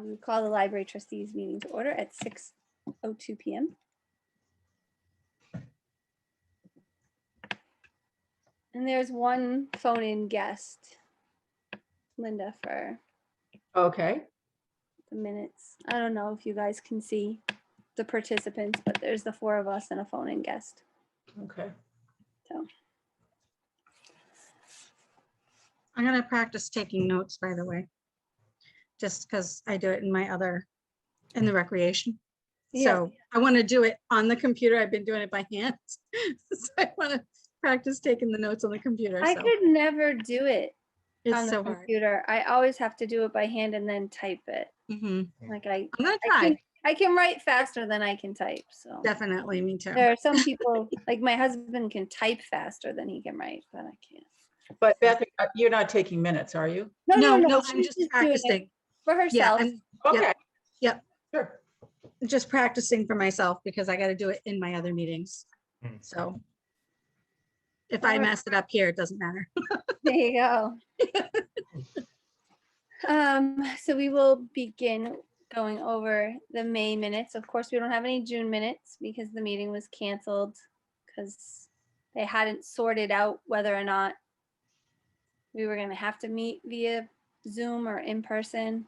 we call the library trustees meeting to order at 6:02 p.m. And there's one phone-in guest, Linda, for Okay. the minutes. I don't know if you guys can see the participants, but there's the four of us and a phone-in guest. Okay. So I'm gonna practice taking notes, by the way, just because I do it in my other, in the recreation. Yeah. So I want to do it on the computer. I've been doing it by hand. So I want to practice taking the notes on the computer. I So could never do it on it's the so hard. computer. I always have to do it by hand and then type it. Mhm. Like I'm gonna try. I can write faster than I can type. So Definitely, me too. there are some people, like my husband can type faster than he can write, but I can't. But Beth, you're not taking minutes, are you? No, I'm she's just doing it practicing. for Yeah, herself. I'm Okay. Yep. Sure. just practicing for myself because I got to do it in my other meetings. So if I Alright. mess it up here, it doesn't matter. There you go. So we will begin going over the May minutes. Of course, we don't have any June minutes because the meeting was canceled because they hadn't sorted out whether or not we were going to have to meet via Zoom or in person.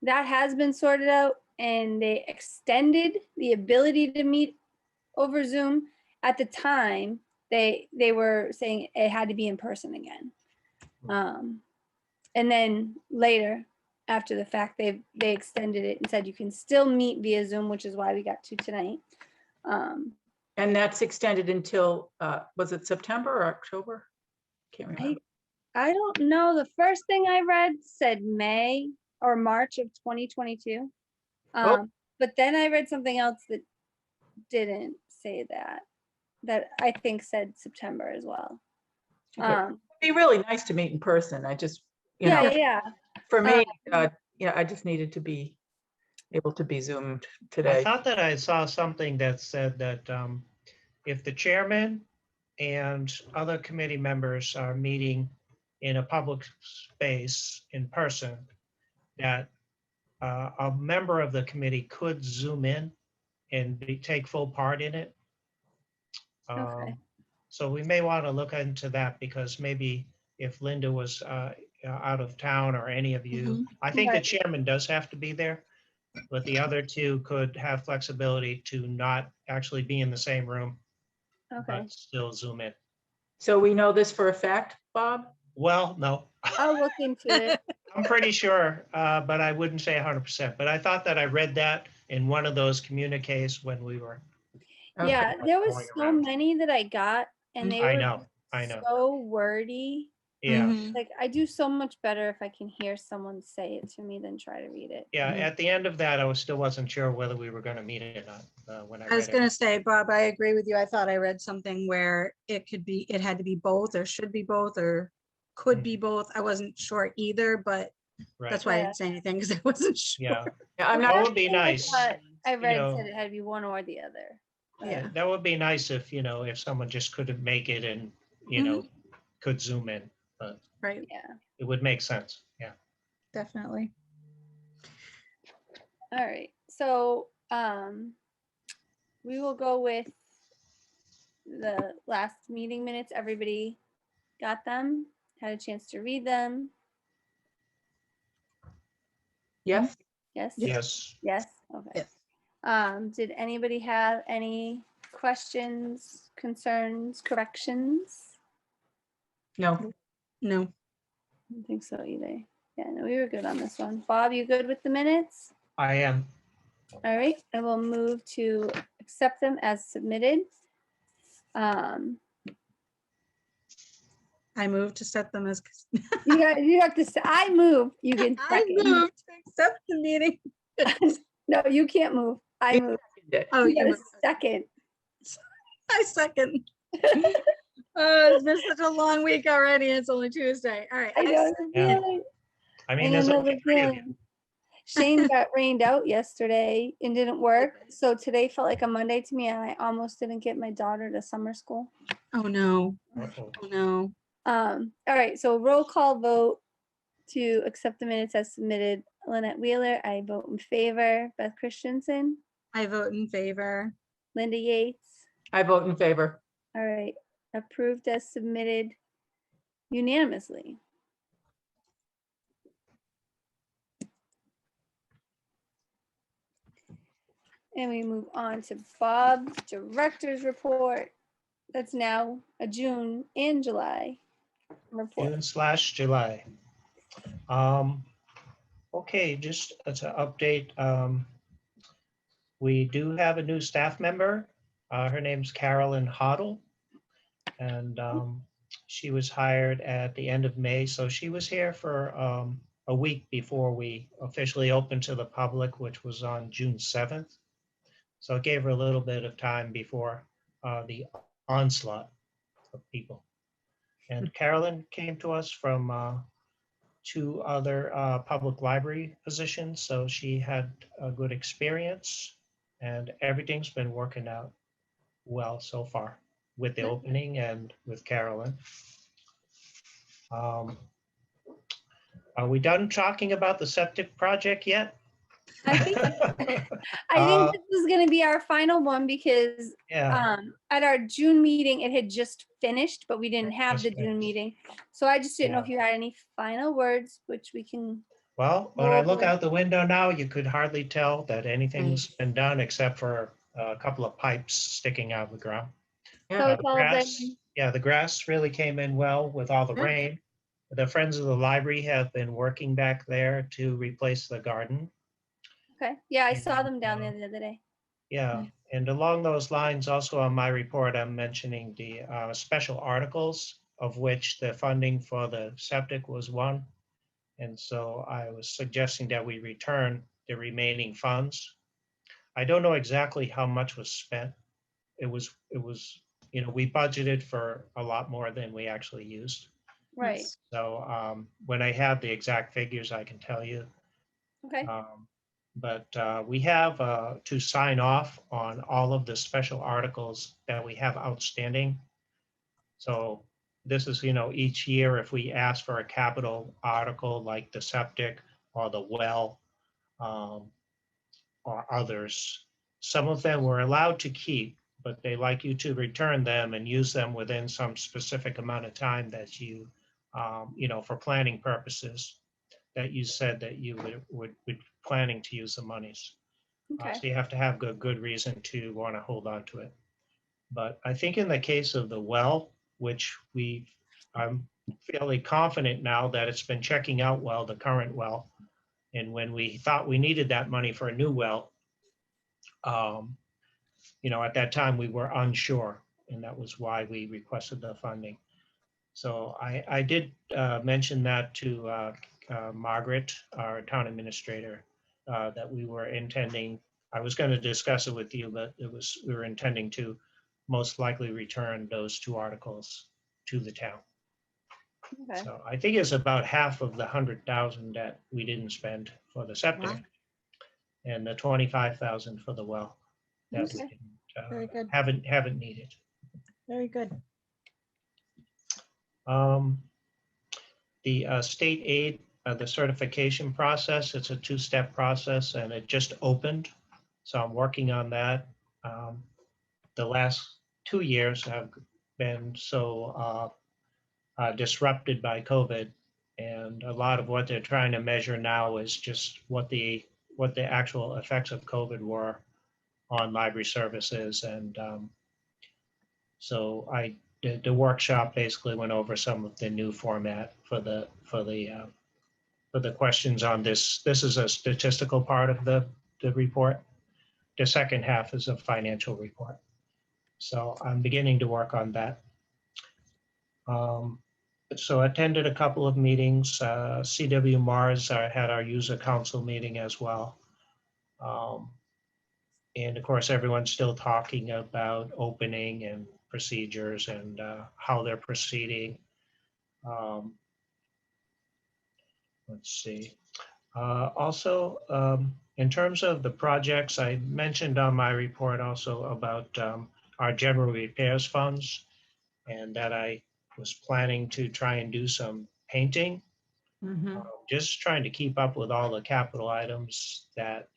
That has been sorted out, and they extended the ability to meet over Zoom. At the time, they were saying it had to be in person again. And then later, after the fact, they extended it and said you can still meet via Zoom, which is why we got to tonight. And that's extended until, was it September or October? Can't remember. I don't know. The first thing I read said May or March of 2022. Oh. But then I read something else that didn't say that I think said September as well. Okay. It'd be really nice to meet in person. I just, you Yeah, know, yeah. for me, yeah, I just needed to be able to be Zoomed I today. thought that I saw something that said that if the chairman and other committee members are meeting in a public space in person, that a member of the committee could Zoom in and take full part in it. Okay. So we may want to look into that because maybe if Linda was out of town or any of you, I think the Right. chairman does have to be there, but the other two could have flexibility to not actually be in the same room, Okay. but still Zoom in. So we know this for a fact, Bob? Well, no, I'll look into it. I'm pretty sure, but I wouldn't say 100%. But I thought that I read that in one of those communiques when we were. Okay. Yeah, there was Going so around. many that I got, and they I were know. so wordy. Yeah, Like I do so much better if I can hear someone say it to me than try to read it. yeah. At the end of that, I still wasn't sure whether we were going to meet it or not when I I was read gonna it. say, Bob, I agree with you. I thought I read something where it had to be both or should be both or could be both. I wasn't sure either, but Right. that's why I Yeah. didn't say anything because I wasn't sure. Yeah, Yeah, I'm The not, that last would be thing I nice. thought I read know. said it had to be one or the other. Yeah. That would be nice if, if someone just couldn't make it and, could Zoom in, but Right, Yeah. it would make sense. Yeah. definitely. All right. So we will go with the last meeting minutes. Everybody got them? Had a chance to read them? yes, Yes? Yes. Yes? Okay. Yes. Did anybody have any questions, concerns, corrections? no, No, I don't think so either. Yeah, no, we were good on this one. Bob, you good with the minutes? I am. All right, I will move to accept them as submitted. I moved to set them as. You have to say, I move, you can I second. moved to accept the meeting. No, you can't move. I move. Oh, You you got a moved. second. I second. It's been such a long week already. It's only Tuesday. All right. I know the Yeah. feeling. I mean, I there's know only the 3 of you. feeling. Shane got rained out yesterday and didn't work. So today felt like a Monday to me, and I almost didn't get my daughter to summer school. Oh, no. Uh-oh. Oh, no. All right, so roll call vote. to accept the minutes as submitted. Lynette Wheeler, I vote in favor. Beth Christensen, I vote in favor. Linda Yates. I vote in favor. All right, approved as submitted unanimously. And we move on to Bob's director's report. That's now a June and July report. June/July. Okay, just as an update, we do have a new staff member. Her name's Carolyn Hoddle. And she was hired at the end of May. So she was here for a week before we officially opened to the public, which was on June 7th. So it gave her a little bit of time before the onslaught of people. And Carolyn came to us from 2 other public library positions. So she had a good experience and everything's been working out well so far with the opening and with Carolyn. Are we done talking about the septic project yet? I think this is going to be our final one because Yeah, at our June meeting, it had just finished, but we didn't have the Just June finished. meeting. So I just didn't know Yeah. if you had any final words, which we can. well, when I look Over. out the window now, you could hardly tell that anything's been done except for a couple of pipes sticking out of the ground. So Yeah. it's all Grass, been, yeah, the grass really came in well with all the Good. rain. The Friends of the Library have been working back there to replace the garden. okay. Yeah, I saw And, them down there the other day. Yeah, and along those lines, also on my report, I'm mentioning the special articles, of which the funding for the septic was one. And so I was suggesting that we return the remaining funds. I don't know exactly how much was spent. It was, we budgeted for a lot more than we actually used. Right. Yes. So when I have the exact figures, I can tell you. Okay. But we have to sign off on all of the special articles that we have outstanding. So this is, each year if we ask for a capital article like the septic or the well or others, some of them we're allowed to keep, but they like you to return them and use them within some specific amount of time that you, for planning purposes, that you said that you would planning to use the monies. Okay. So you have to have good reason to want to hold on to it. But I think in the case of the well, which I'm fairly confident now that it's been checking out well, the current well. And when we thought we needed that money for a new well, at that time we were unsure, and that was why we requested the funding. So I did mention that to Margaret, our town administrator, that we were intending, I was going to discuss it with you, but we were intending to most likely return those 2 articles to the town. Okay. So I think it's about half of the 100,000 that we didn't spend for the septic Wow. and the 25,000 for the well that we Okay. Very good. haven't needed. Very good. The state aid, the certification process, it's a 2-step process and it just opened. So I'm working on that. The last 2 years have been so disrupted by COVID. And a lot of what they're trying to measure now is just what the actual effects of COVID were on library services. And so the workshop basically went over some of the new format for the questions on this. This is a statistical part of the report. The second half is a financial report. So I'm beginning to work on that. So I attended a couple of meetings. CW Mars had our user council meeting as well. And of course, everyone's still talking about opening and procedures and how they're proceeding. Let's see. Also, in terms of the projects, I mentioned on my report also about our general repairs funds and that I was planning to try and do some painting Mhm. Just trying to keep up with all the capital items that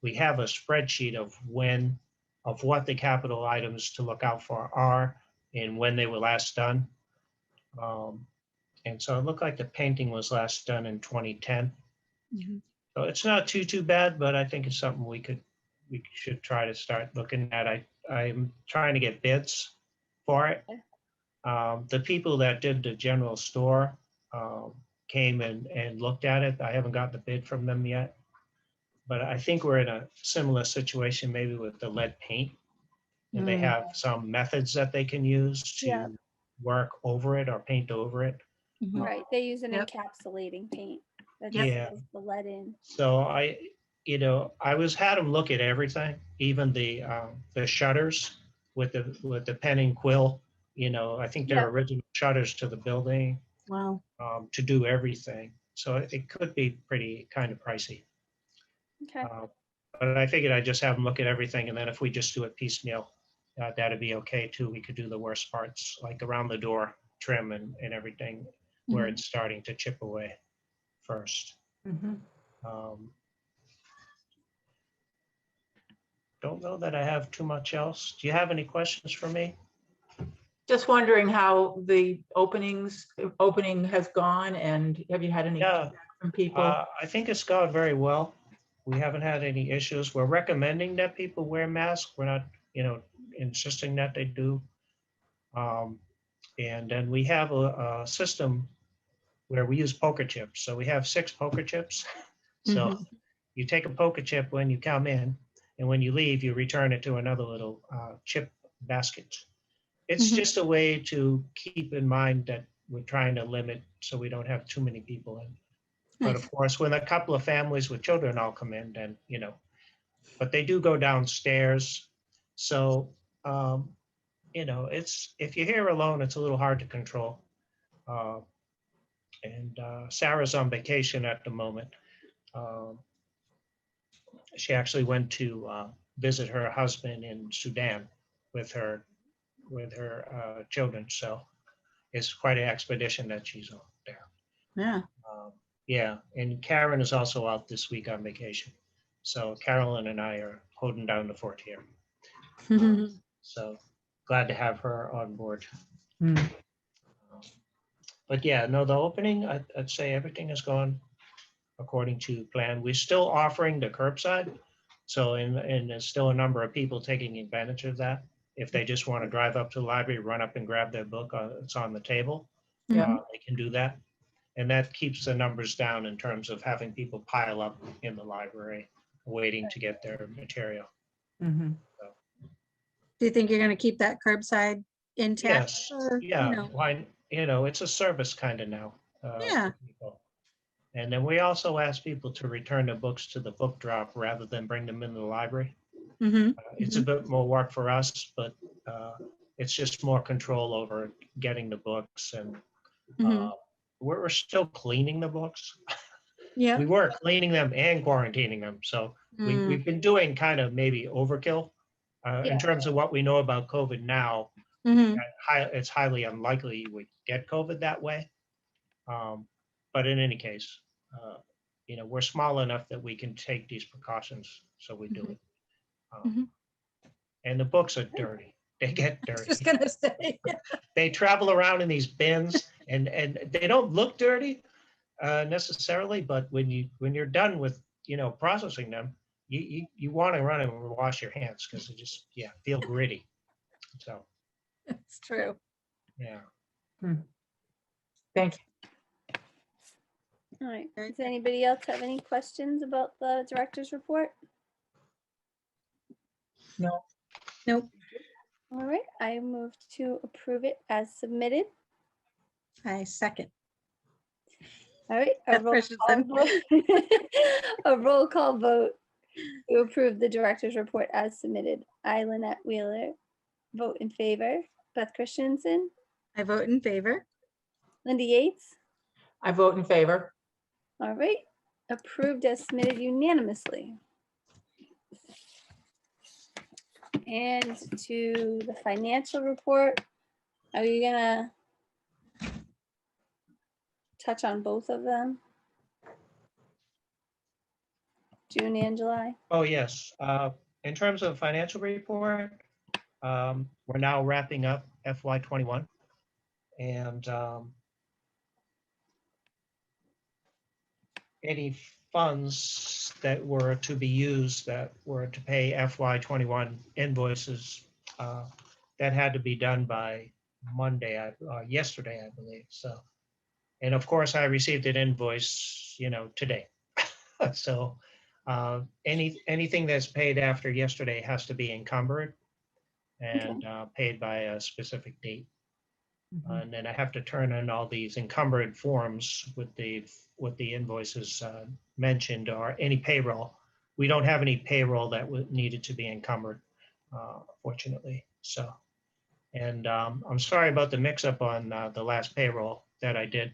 we have a spreadsheet of what the capital items to look out for are and when they were last done. And so it looked like the painting was last done in 2010. Mhm. So it's not too bad, but I think it's something we should try to start looking at. I'm trying to get bids for it. The people that did the general store came and looked at it. I haven't gotten a bid from them yet, but I think we're in a similar situation maybe with the lead paint. And they have some methods that they can use Yeah. to work over it or paint over it. Mhm. Right, they use an Yep. encapsulating paint. That Yeah. seals the lead in. So I had them look at everything, even the shutters with the pen and quill. I think they're Yeah. original shutters to the building Wow. to do everything. So it could be pretty kind of pricey. Okay, But I figured I'd just have them look at everything, and then if we just do it piecemeal, that'd be okay too. We could do the worst parts, like around the door trim and everything, where Mhm. it's starting to chip away first. Mhm. Don't know that I have too much else. Do you have any questions for me? Just wondering how the opening has gone, and have you had any Yeah, feedback from people? I think it's gone very well. We haven't had any issues. We're recommending that people wear masks. We're not, insisting that they do. And then we have a system where we use poker chips. So we have 6 poker chips. So Mhm. you take a poker chip when you come in, and when you leave, you return it to another little chip basket. It's Mhm. just a way to keep in mind that we're trying to limit so we don't have too many people in. But Nice. of course, when a couple of families with children all come in, then, but they do go downstairs. So, if you're here alone, it's a little hard to control. Uh, and Sarah's on vacation at the moment. Um, she actually went to visit her husband in Sudan with her children. So it's quite an expedition that she's on there. Yeah. Yeah, and Karen is also out this week on vacation. So Carolyn and I are holding down the fort here. So glad to have her on board. Hmm. But yeah, no, the opening, I'd say everything has gone according to plan. We're still offering the curbside. So, and there's still a number of people taking advantage of that. If they just want to drive up to the library, run up and grab their book, it's on the table. Mhm. They can do that. And that keeps the numbers down in terms of having people pile up in the library, waiting to get their material. Mhm. Do you think you're gonna keep that curbside intact? Yes, Or, yeah, why, it's a service kind of now. Yeah. For people. And then we also ask people to return their books to the book drop rather than bring them into the library. Mhm. It's a bit more work for us, but it's just more control over getting the books. And Mhm. we're still cleaning the books. Yeah. We were cleaning them and quarantining them. So Mm. we've been doing kind of maybe overkill in Yeah. terms of what we know about COVID now. Mhm. It's highly unlikely you would get COVID that way. But in any case, we're small enough that we can take these precautions, so we do it. Mhm. And the books are dirty. They get I was just dirty. gonna say. They travel around in these bins, and they don't look dirty necessarily, but when you're done with processing them, you want to run and wash your hands because they just feel gritty. So It's true. yeah. Thank you. all right. Okay. Does anybody else have any questions about the director's report? No. Nope. All right, I move to approve it as submitted. I second. All right, a Beth roll call Christensen. vote. A roll call vote to approve the director's report as submitted. I, Lynette Wheeler, vote in favor. Beth Christensen, I vote in favor. Linda Yates. I vote in favor. All right, approved as submitted unanimously. And to the financial report, are you gonna touch on both of them? June and July? Oh, yes. In terms of financial report, we're now wrapping up FY21. And any funds that were to be used that were to pay FY21 invoices, that had to be done by Monday, yesterday, I believe. So, and of course, I received an invoice, today. So anything that's paid after yesterday has to be encumbered and paid by a specific date. And then I have to turn in all these encumbered forms with the invoices mentioned, or any payroll. We don't have any payroll that needed to be encumbered, fortunately. So, and I'm sorry about the mix-up on the last payroll that I did.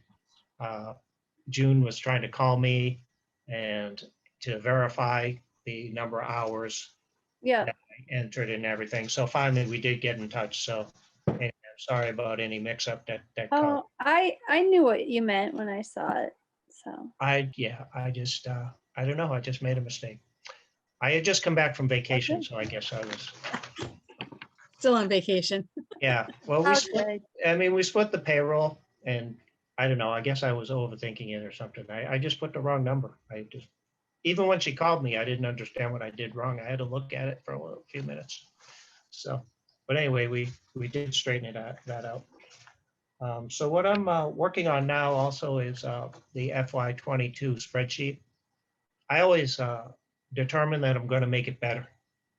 June was trying to call me and to verify the number of hours Yeah. that I entered and everything. So finally, we did get in touch. So anyway, I'm sorry about any mix-up that caused. Oh, I knew what you meant when I saw it. So I just, I don't know. I just made a mistake. I had just come back from vacation, Okay. so I guess I was, Still on vacation. yeah. Well, we split, okay. we split the payroll, and I don't know. I guess I was overthinking it or something. I just put the wrong number. Even when she called me, I didn't understand what I did wrong. I had to look at it for a few minutes. So, but anyway, we did straighten that out. So what I'm working on now also is the FY22 spreadsheet. I always determine that I'm going to make it better.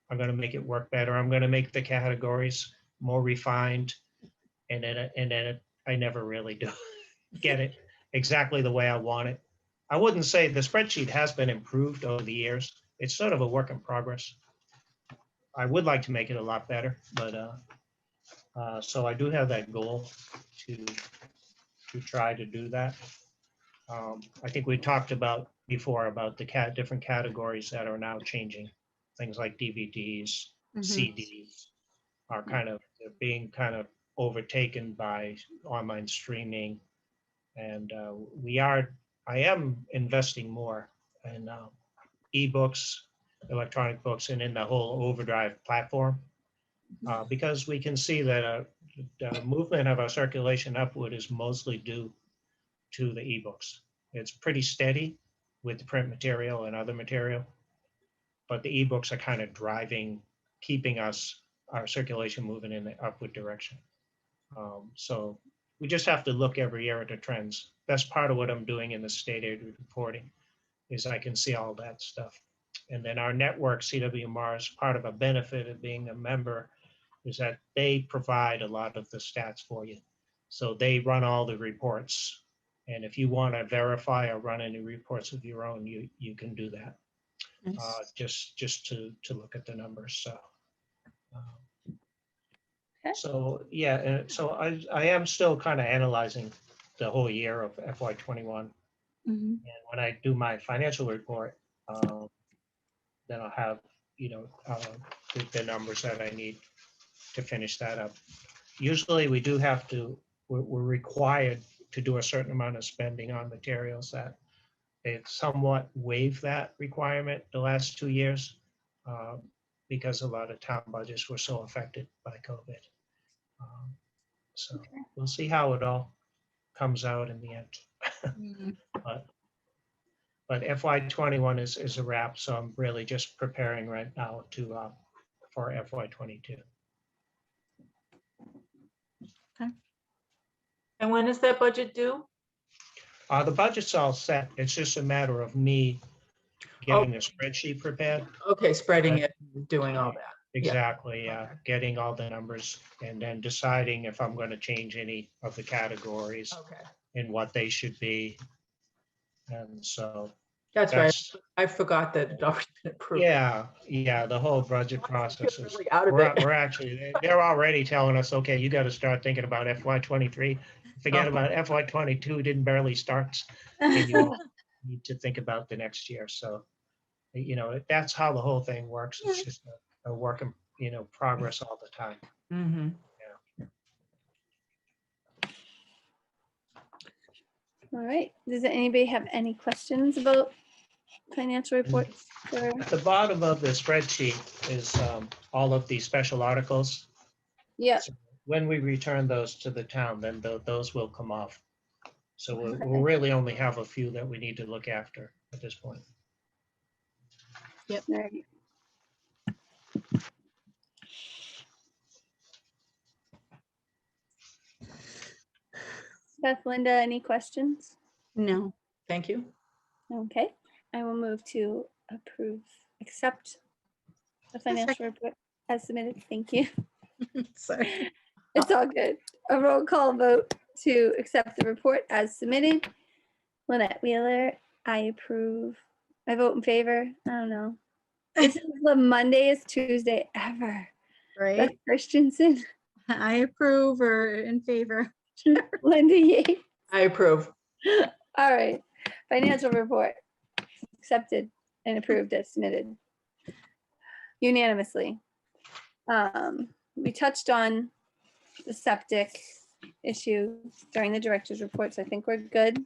I'm going to make it work better. I'm going to make the categories more refined, and then I never really do get it exactly the way I want it. I wouldn't say the spreadsheet has been improved over the years. It's sort of a work in progress. I would like to make it a lot better, but so I do have that goal to try to do that. I think we talked about before about the different categories that are now changing. Things like DVDs, CDs are they're being kind of overtaken by online streaming. And I am investing more in ebooks, electronic books, and in the whole Overdrive platform, because we can see that the movement of our circulation upward is mostly due to the ebooks. It's pretty steady with the print material and other material, but the ebooks are kind of keeping our circulation moving in the upward direction. So we just have to look every year at the trends. That's part of what I'm doing in the state aid reporting, is I can see all that stuff. And then our network, CWMRs, part of a benefit of being a member is that they provide a lot of the stats for you. So they run all the reports. And if you want to verify or run any reports of your own, you can do that. Just to look at the numbers. So. Okay. So yeah, and so I am still kind of analyzing the whole year of FY21. And when I do my financial report, then I'll have the numbers that I need to finish that up. Usually we do have to, we're required to do a certain amount of spending on materials that they've somewhat waived that requirement the last 2 years, because a lot of town budgets were so affected by COVID. So we'll see how it all comes out in the end. But FY21 is a wrap, so I'm really just preparing right now for FY22. And when is that budget due? The budget's all set. It's just a matter of me getting the spreadsheet prepared. Okay, spreading it, doing all that. Exactly, getting all the numbers and then deciding if I'm going to change any of the categories and what they should be. And so That's right. I forgot that it already been approved. Yeah, the whole budget process is, Really out of it. we're actually, they're already telling us, okay, you got to start thinking about FY23. Forget about FY22, didn't barely start. And you need to think about the next year. So, that's how the whole thing works. It's just a work in, progress all the time. All right. Does anybody have any questions about financial reports? Or- At the bottom of the spreadsheet is all of these special articles. Yeah. So when we return those to the town, then those will come off. So we'll Okay. really only have a few that we need to look after at this point. All right. Beth, Linda, any questions? No. Thank you. Okay, I will move to accept the financial report as submitted. Thank you. Sorry. It's all good. A roll call vote to accept the report as submitted. Lynette Wheeler, I approve. I vote in favor. I don't know. This is the Monday Tuesday ever. Beth Right? Christensen, I approve or in favor. Linda Yates. I approve. All right, financial report accepted and approved as submitted unanimously. We touched on the septic issue during the director's report, so I think we're good.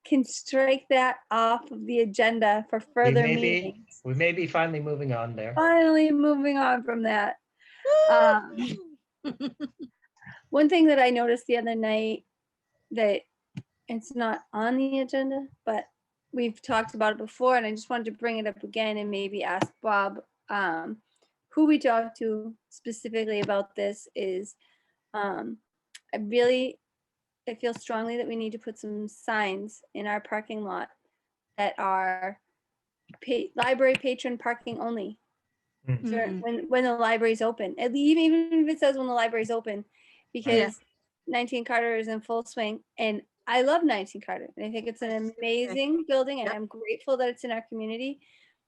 Can strike that off of the agenda for further meetings. We may be finally moving on there. Finally moving on from that. One thing that I noticed the other night that it's not on the agenda, but we've talked about it before, and I just wanted to bring it up again and maybe ask Bob who we talked to specifically about this is I feel strongly that we need to put some signs in our parking lot that are library patron parking only. When the library's open, even if it says when the library's open, because 19 Carter is in full swing, and I love 19 Carter, and I think it's an amazing building, and Yep. I'm grateful that it's in our community.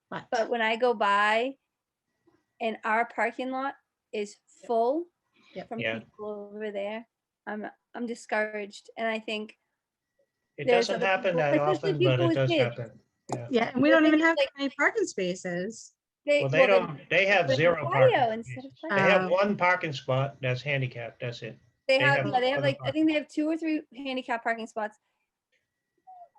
But But when I go by, and our parking lot is full from Yeah. people over there, I'm discouraged, and I think It there's doesn't other happen people- that especially often, but people it with does kids. happen. Yeah. yeah, and we The don't thing even is, have like, any parking spaces. Well, they don't, they have put zero patio parking instead of spaces. patio. They have Oh. one parking spot that's handicapped, that's it. They They have, have yeah, they have other like, I think they have 2 or 3 handicap parking spots.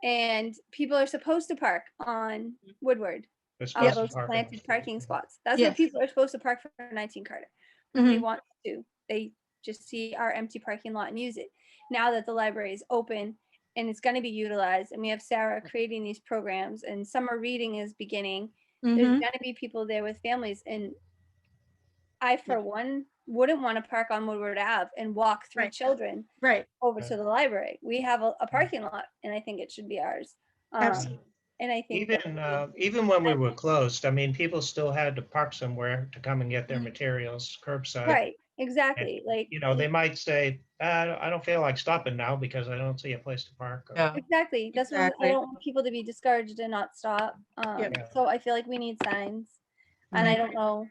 And people are supposed to park on Woodward, They're all supposed to those park on planted the parking street. spots. That's where Yes. people are supposed to park for 19 Carter. Nobody Mhm. wants to. They just see our empty parking lot and use it. Now that the library is open and it's going to be utilized, and we have Sarah creating these programs, and summer reading is beginning, there's Mhm. going to be people there with families. And I, for one, wouldn't want to park on Woodward Ave and walk 3 Right. children Right. over Right. to the library. We have a parking lot, and I think it should be ours. Absolutely. And I think that Even when we were closed, I mean, people still had to park somewhere to come and get their Mhm. materials curbside. right, exactly. Like, You know, they might say, I don't feel like stopping now because I don't see a place to park. or- Yeah. exactly. That's what I Exactly. don't want people to be discouraged and not stop. Yep. So I feel like we need signs, and I don't know.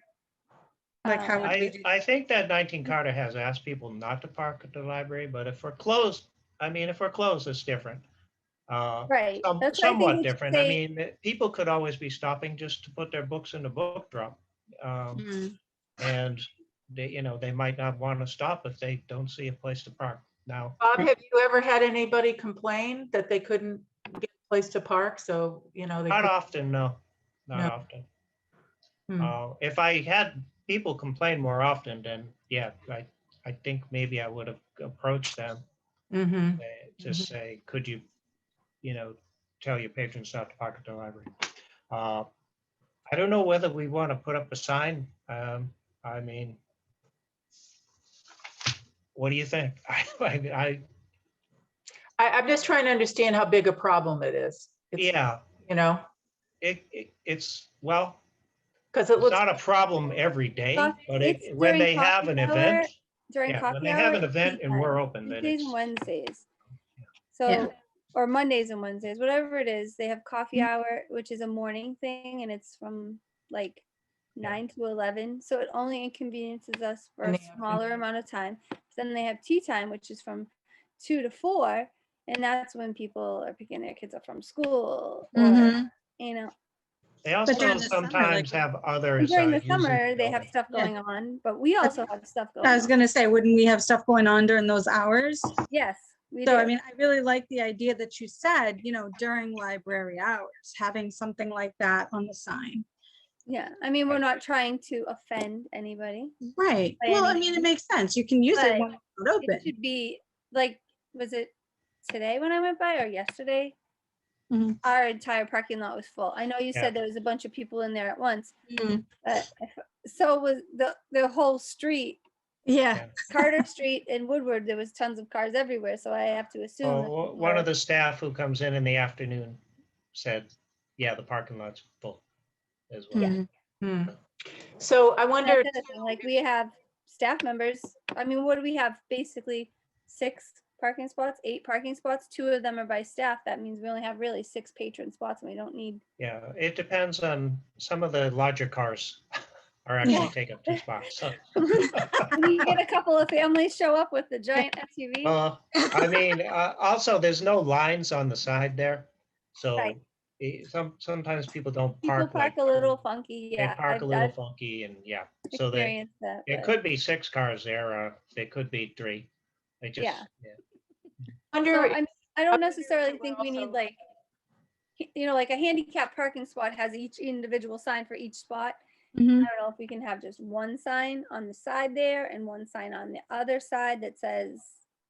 Like how would we do? I think that 19 Carter has asked people not to park at the library, but if we're closed, it's different. Right. That's what I think Somewhat we should different. I say. mean, people could always be stopping just to put their books in the book drop. Mhm. And they might not want to stop if they don't see a place to park. Now, Bob, have you ever had anybody complain that they couldn't get a place to park? So, they not could. often, no, not No. often. Hmm. If I had people complain more often, then yeah, I think maybe I would have approached them Mhm. to say, could you, tell your patrons not to park at the library. I don't know whether we want to put up a sign. I mean, what do you think? I'm just trying to understand how big a problem it is. Yeah, Because it's, well, it it's looks, not a problem every day, but It's when during they have coffee an hour- event, During yeah, coffee when they hour, have an it's event tea and we're time, open, then Tuesdays and it's, Wednesdays. Yeah. So, or Mondays and Wednesdays, whatever it is, they have coffee Mhm. hour, which is a morning thing, and it's from like Yeah. 9 to 11. So it only inconveniences us for In a the smaller amount of time. Then they have tea time, which is from 2 to 4, and that's when people are picking their kids up from school, or Mhm. you know. they also during the summer, sometimes like- have And others. during the using summer, they have building. stuff Yeah. going on, but we also have stuff going I was on. gonna say, wouldn't we have stuff going on during those hours? Yes, We So, do. I mean, I really like the idea that you said, during library hours, having something like that on the sign. Yeah, I mean, we're not trying to offend anybody. Right. By Well, I any mean, it means. makes sense. You can use it But when it's not open. It should be like, was it today when I went by or yesterday? Mhm. Our entire parking lot was full. I know you Yeah. said there was a bunch of people in there at once, Mhm. but so was the whole street. Yeah. Carter Street and Woodward, there was tons of cars everywhere, so I have to assume. that Well, people one are- of the staff who comes in the afternoon said, yeah, the parking lot's full as well. Mhm. Hmm. So I That's wonder, the other thing, like we have staff members. I mean, what do we have? Basically 6 parking spots, 8 parking spots. 2 of them are by staff. That means we only have really 6 patron spots, and we don't need. Yeah, it depends on some of the larger cars are actually taking up 2 spots. So. When you get a couple of families show up with the giant SUV. I mean, also there's no lines on the side there. So Right. sometimes people don't People park park like, a little funky. they Yeah, park a little funky and yeah. So they, experienced that. it but- could be 6 cars there, there could be 3. They just, Yeah. So wonder, I don't necessarily think we need also- like, like a handicap parking spot has each individual sign for each spot. Mhm. I don't know if we can have just one sign on the side there and one sign on the other side that says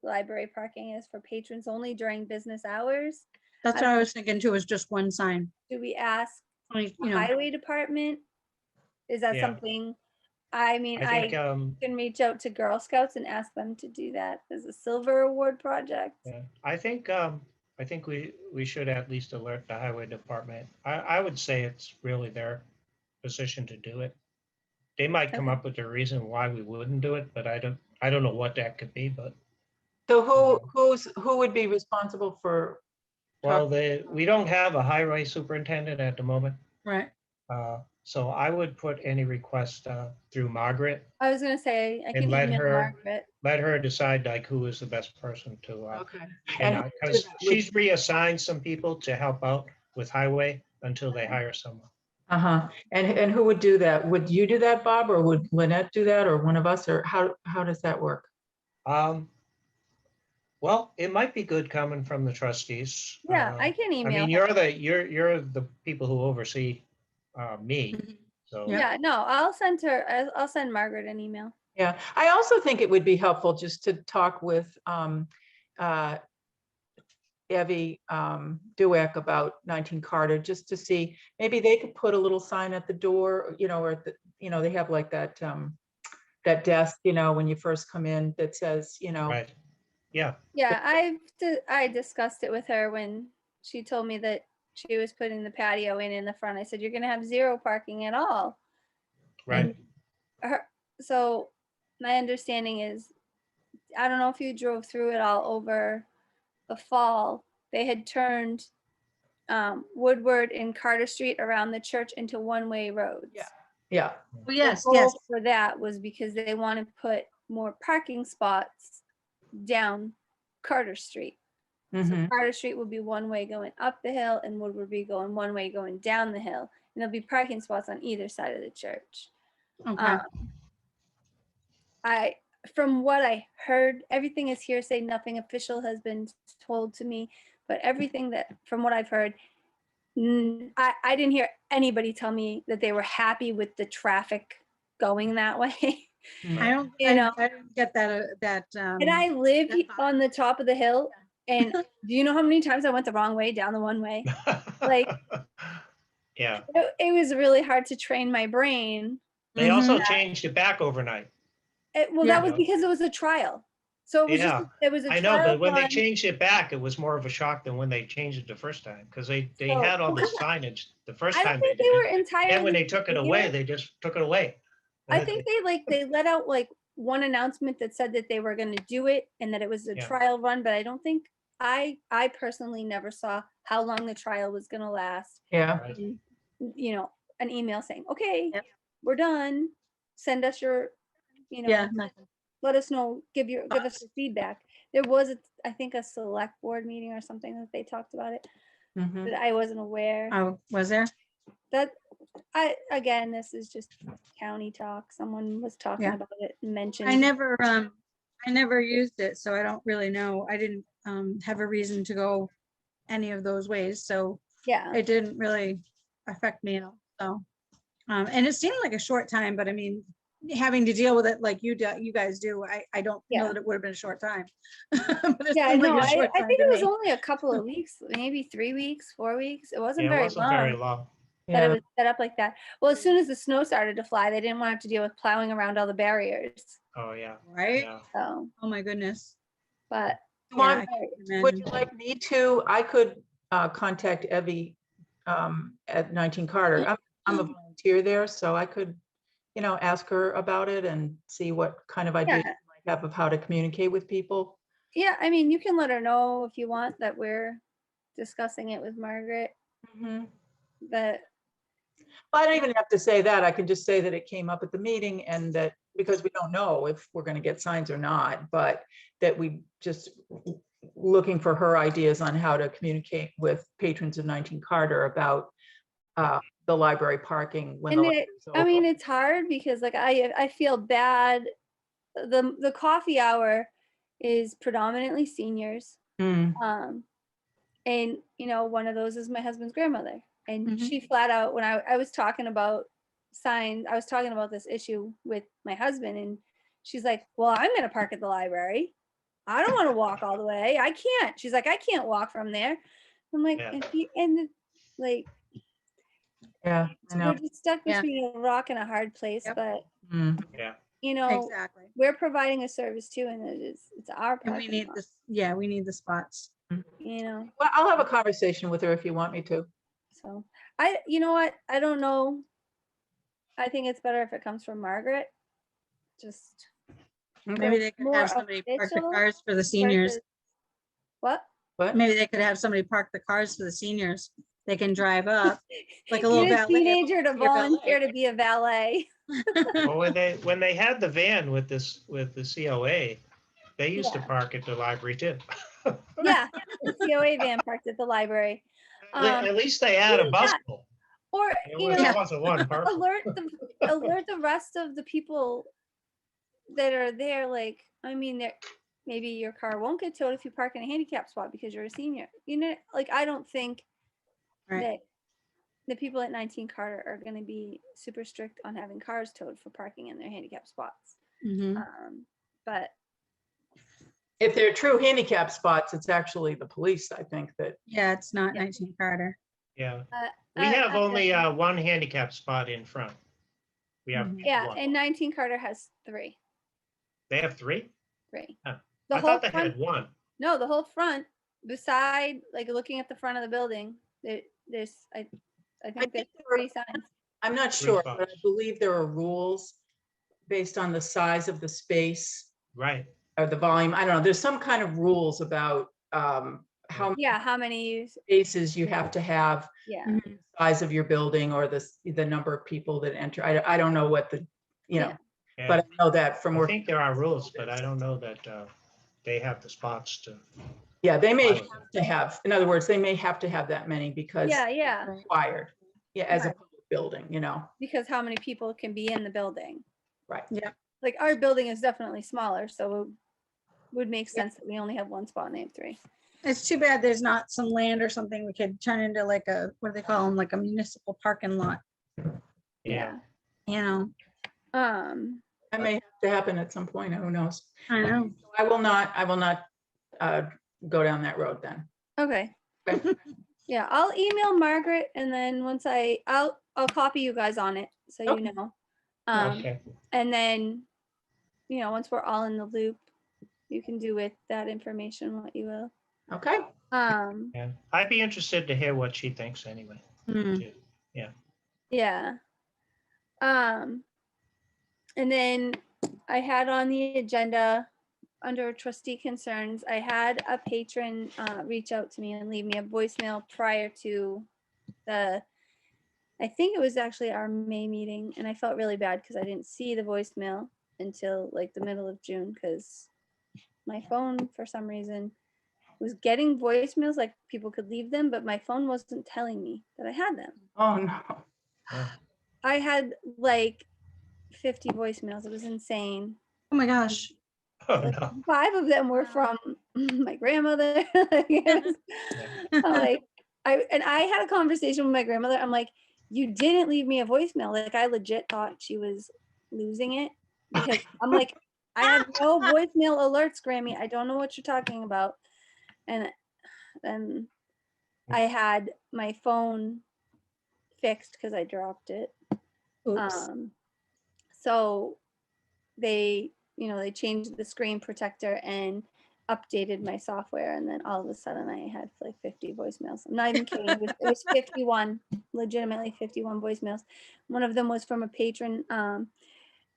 library parking is for patrons only during business hours. That's I what I don't- was thinking too, is just one sign. Do we ask Like, the highway department? Is that Yeah. something? I mean, I I think, can reach out to Girl Scouts and ask them to do that as a silver award project. yeah, I think we should at least alert the highway department. I would say it's really their position to do it. They might come Okay. up with a reason why we wouldn't do it, but I don't know what that could be, but so who would be responsible for? well, we don't have a highway superintendent at the moment. Right. So I would put any request through Margaret, I was gonna say, I can let email her- Margaret. let her decide like who is the best person to, Okay. and And because she's reassigned some people to help out with highway until they hire someone. uh-huh. And who would do that? Would you do that, Bob, or would Lynette do that, or one of us, or how does that work? Well, it might be good coming from the trustees. Yeah, I can I email. mean, her. you're the people who oversee me, Mhm. so. Yeah, no, I'll send her. I'll send Margaret an email. Yeah, I also think it would be helpful just to talk with Evie Dueck about 19 Carter, just to see, maybe they could put a little sign at the door, or they have like that that desk, when you first come in that says, Right, yeah, Yeah, I discussed it with her when she told me that she was putting the patio in the front. I said, you're gonna have 0 parking at all. right. So my understanding is, I don't know if you drove through it all over the fall. They had turned Woodward and Carter Street around the church into one-way roads. Yeah. Yeah. Well, The yes, goal yes. For that was because they want to put more parking spots down Carter Street. So Mhm. Carter Street will be one way going up the hill and Woodward will be going one way going down the hill. And there'll be parking spots on either side of the church. Okay. From what I heard, everything is hearsay. Nothing official has been told to me, but everything that, from what I've heard, I didn't hear anybody tell me that they were happy with the traffic going that way. I don't, You know. I don't get that, And I live that's fine. on the top of the hill. And do you know how many times I went the wrong way down the one way? Like- Yeah, It was really hard to train my brain. they also Mhm. changed it back overnight. Well, Yeah. that was because it was a trial. So it was Yeah, it was a I know, trial but when they run. changed it back, it was more of a shock than when they changed it the first time, because they So- had all the signage the first I time don't they think did they were it. entirely. And when they took it away, clear. they just took it away. I think they let out like one announcement that said that they were going to do it and that it was a Yeah. trial run, but I don't think I personally never saw how long the trial was going to last. Yeah. Right. An email saying, "Okay, Yep. we're done. Send us your, Yeah, nothing. let us know, give us your feedback." There was, I think, a select board meeting or something that they talked about it, Mhm. but I wasn't aware. Oh, was there? Again, this is just county talk. Someone was talking Yeah. about it and mentioned. I never used it, so I don't really know. I didn't have a reason to go any of those ways. So Yeah, it didn't really affect me at all. So, and it seemed like a short time, but I mean, having to deal with it like you guys do, I don't know Yeah. that it would have been a short time. But it yeah, seemed no, like a I short time think to it was me. only a couple of weeks, maybe 3 weeks, 4 weeks. It wasn't Yeah, it very wasn't very long long. that it Yeah, was set up like that. Well, as soon as the snow started to fly, they didn't want to have to deal with plowing around all the barriers. Oh, yeah, Right? yeah. So, Oh, my goodness. but Yeah, Mom, I can't would imagine. you like me to? I could contact Evie at 19 Carter. I'm a volunteer there, so I could, ask her about it and see what kind of ideas Yeah. she might have of how to communicate with people. yeah, I mean, you can let her know if you want that we're discussing it with Margaret, Mhm. that, Well, I don't even have to say that. I can just say that it came up at the meeting and that, because we don't know if we're going to get signs or not, but that we just looking for her ideas on how to communicate with patrons of 19 Carter about the library parking when the and library's I mean, open. it's hard because like I feel bad. The coffee hour is predominantly seniors. Mm, And one of those is my husband's grandmother. And Mhm. she flat out, when I was talking about signs, I was talking about this issue with my husband, and she's like, well, I'm going to park at the library. I don't want to walk all the way. I can't. She's like, I can't walk from there. I'm like, Yeah. like, yeah, I know. we're just stuck Yeah. between a rock and a hard place. Yep. But, Mm. Yeah. Exactly. we're providing a service too, and it's our And we parking need lot, this, yeah, we need the spots. Well, I'll have a conversation with her if you want me to. So you know what? I don't know. I think it's better if it comes from Margaret. Just Maybe they could more have somebody park the official cars for the seniors. versus- What? What? Maybe they could have somebody park the cars for the seniors. They can drive up like a little Get a valet. teenager to Be a valet. volunteer to be a valet. Well, when they had the van with the COA, they used to Yeah. park at the library too. Yeah, the COA van parked at the library. At least they had a yeah. bus full. Or It wasn't one person. alert the rest of the people that are there. Like, I mean, maybe your car won't get towed if you park in a handicap spot because you're a senior. Like, I don't think Right. that the people at 19 Carter are going to be super strict on having cars towed for parking in their handicap spots. Mhm. But If they're true handicap spots, it's actually the police, I think, that. Yeah, it's not Yeah. 19 Carter. Yeah. uh, We have I- only one handicap spot in front. We have yeah, one. and 19 Carter has three. They have three? The I whole thought they front, had one. no, the whole front, beside, like looking at the front of the building, there's, I think think there's there are- 3 signs. I'm not Three sure, but I spots. believe there are rules based on the size of the space Right. or the volume. I don't know. There's some kind of rules about how many Yeah, how many use? spaces you have to have, Yeah, Mhm. size of your building or the number of people that enter. I don't know what the, Yeah. Yeah. but I know that from I working. think there are rules, but I don't know that they have the spots to. Yeah, they may Pilot. have to have, in other words, they may have to have that many because yeah, it's yeah, required. Yeah, as a Right. public building, because how many people can be in the building? right. Like, our building is definitely smaller, so it would make sense that we only have one spot named 3. It's too bad there's not some land or something we could turn into like what do they call them, like a municipal parking lot, Yeah. you know? That may have to happen at some point, who knows? I know. I will not go down that road then. Okay. Okay. Yeah, I'll email Margaret, and then once I'll copy you guys on it, so Okay. you know. Okay. And then, once we're all in the loop, you can do with that information what you will. Okay, Yeah. I'd be interested to hear what she thinks anyway. Hmm. Too. Yeah. And then I had on the agenda under trustee concerns, I had a patron reach out to me and leave me a voicemail prior to I think it was actually our May meeting, and I felt really bad because I didn't see the voicemail until like the middle of June because my phone for some reason was getting voicemails, like people could leave them, but my phone wasn't telling me that I had them. oh no. I had like 50 voicemails. It was insane. Oh my gosh. Oh, Like, no. 5 of them were from my grandmother. Like, I had a conversation with my grandmother. I'm like, you didn't leave me a voicemail. Like, I legit thought she was losing it because I'm like, I have no voicemail alerts, Grammy. I don't know what you're talking about. And then I had my phone fixed because I dropped it. Oops. So they changed the screen protector and updated my software, and then all of a sudden I had like 50 voicemails. I'm not even kidding. It was 51, legitimately 51 voicemails. One of them was from a patron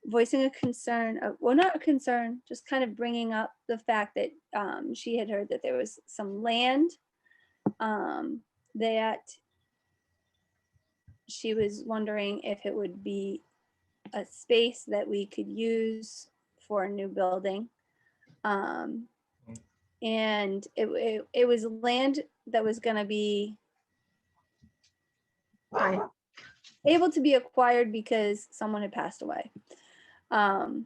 voicing a concern, well, not a concern, just kind of bringing up the fact that she had heard that there was some land that she was wondering if it would be a space that we could use for a new building. And it was land that was going to be Right. able to be acquired because someone had passed away. And